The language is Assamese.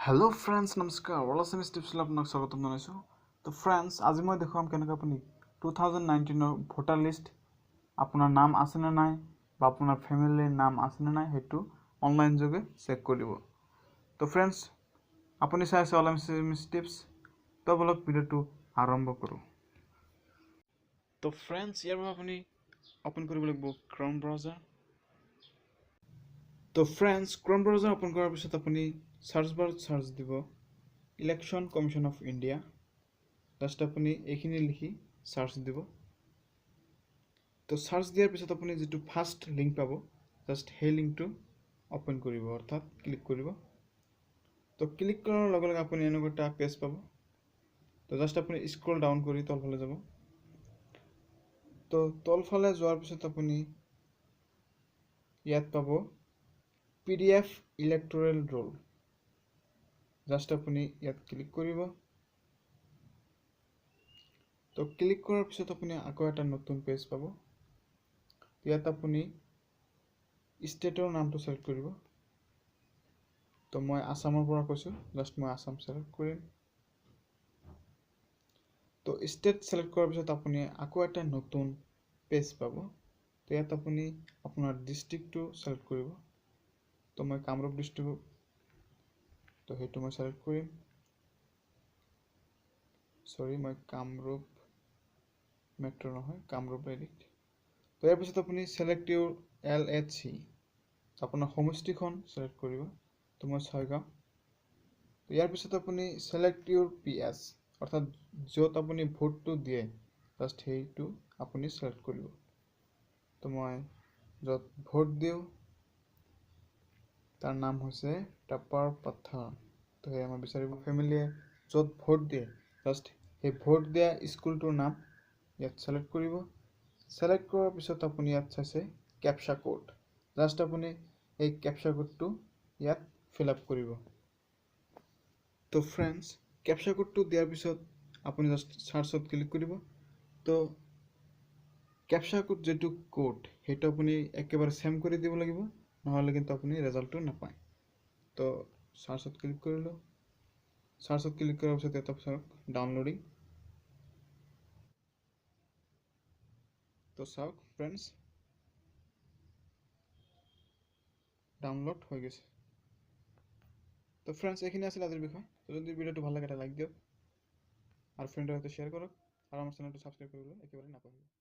हेलो फ्रेंड्स नमस्कार वाला सेमिस टिप्सলৈ আপোনাক স্বাগতম জনাইছো। তো ফ্ৰেন্ডছ আজি মই দেখুৱাম কেনেকৈ আপুনি 2019 ভোটাৰ লিষ্ট আপোনাৰ নাম আছে নে নাই বা আপোনাৰ ফ্যামিলিৰ নাম আছে নে নাই হেতু অনলাইন যোগে চেক কৰিব। তো ফ্ৰেন্ডছ আপুনি চাই আছে वाला सेमिस টিপস। তো বলক ভিডিওটো আৰম্ভ কৰো। তো ফ্ৰেন্ডছ ইয়াৰ বাবে আপুনি ওপেন কৰিব লাগিব ক্ৰোম ব্ৰাউজাৰ। তো ফ্ৰেন্ডছ ক্ৰোম ব্ৰাউজাৰ ওপেন কৰাৰ পিছত আপুনি সাৰ্চ বাৰত সার্চ দিব election commission of India. Just আপুনি এইখিনি লিখি সার্চ দিব। তো সার্চ দিয়াৰ পিছত আপুনি যেটো ফাৰ্স্ট লিংক পাব জাস্ট সেই লিংকটো ওপেন কৰিব অৰ্থাৎ ক্লিক কৰিব। তো ক্লিক কৰাৰ লগে লগে আপুনি এনেকুৱা এটা পেজ পাব। তো জাস্ট আপুনি স্ক্ৰল ডাউন কৰি তলফালে যাব। তো তলফালে যোৱাৰ পিছত আপুনি ইয়াত পাব PDF ইলেক্টৰেল ৰোল। জাস্ট আপুনি ইয়াত ক্লিক কৰিব। তো ক্লিক কৰাৰ পিছত আপুনি আকৌ এটা নতুন পেজ পাব। ইয়াত আপুনি ষ্টেটৰ নামটো সিলেক্ট কৰিব। তো মই আসামৰ পৰা কৈছো, জাস্ট মই আসাম সিলেক্ট কৰিম। তো ষ্টেট সিলেক্ট কৰাৰ পিছত আপুনি আকৌ এটা নতুন পেজ পাব। তো ইয়াত আপুনি আপোনাৰ ডিস্ট্ৰিক্টটো সিলেক্ট কৰিব। তো মই কামৰূপ ডিস্ট্ৰিক্ট, তো হেতু মই সিলেক্ট কৰিম। সৰি মই কামৰূপ মেট্ৰো নহয়, কামৰূপ ডাইৰেক্ট। তো ইয়াৰ পিছত আপুনি সিলেক্ট ইউৰ LHC, আপোনাৰ সমষ্টিখন সিলেক্ট কৰিব। তো মই ছয়গাঁও। তো ইয়াৰ পিছত আপুনি সিলেক্ট ইউৰ PS অৰ্থাৎ য'ত আপুনি ভোটটো দিয়ে জাস্ট সেইটো আপুনি সিলেক্ট কৰিব। তো মই য'ত ভোট দিও তাৰ নাম হৈছে টাপাৰ পাথাৰ। তো হে মই বিচাৰিব ফ্যামিলিয়ে য'ত ভোট দিয়ে জাস্ট এই ভোট দিয়া স্কুলটোৰ নাম ইয়াত সিলেক্ট কৰিব। সিলেক্ট কৰাৰ পিছত আপুনি ইয়াত চাইছে ক্যাপচা কোড। জাস্ট আপুনি এই ক্যাপচা কোডটো ইয়াত ফিল আপ কৰিব। তো ফ্ৰেন্ডছ ক্যাপচা কোডটো দিয়াৰ পিছত আপুনি জাস্ট সাৰ্চত ক্লিক কৰিব। তো ক্যাপচা কোড যেটো কোড হেতু আপুনি একেবাৰে সেম কৰি দিব লাগিব, নহলে কিন্তু আপুনি ৰেজাল্টটো নাপায়। তো সাৰ্চত ক্লিক কৰিলো। সাৰ্চত ক্লিক কৰাৰ পিছত এটা চাওক ডাউনলোডিং। তো চাওক ফ্ৰেন্ডস ডাউনলোড হৈ গৈছে। তো ফ্ৰেন্ডস এইখিনি আছিল আজিৰ বিষয়। তো যদি ভিডিওটো ভাল লাগে এটা লাইক দিয়ক আৰু ফ্ৰেণ্ডৰ সৈতে শ্বেয়াৰ কৰক আৰু আমাৰ চেনেলটো সাবস্ক্ৰাইব কৰিবলৈ একেবাৰে নাপাহৰিব।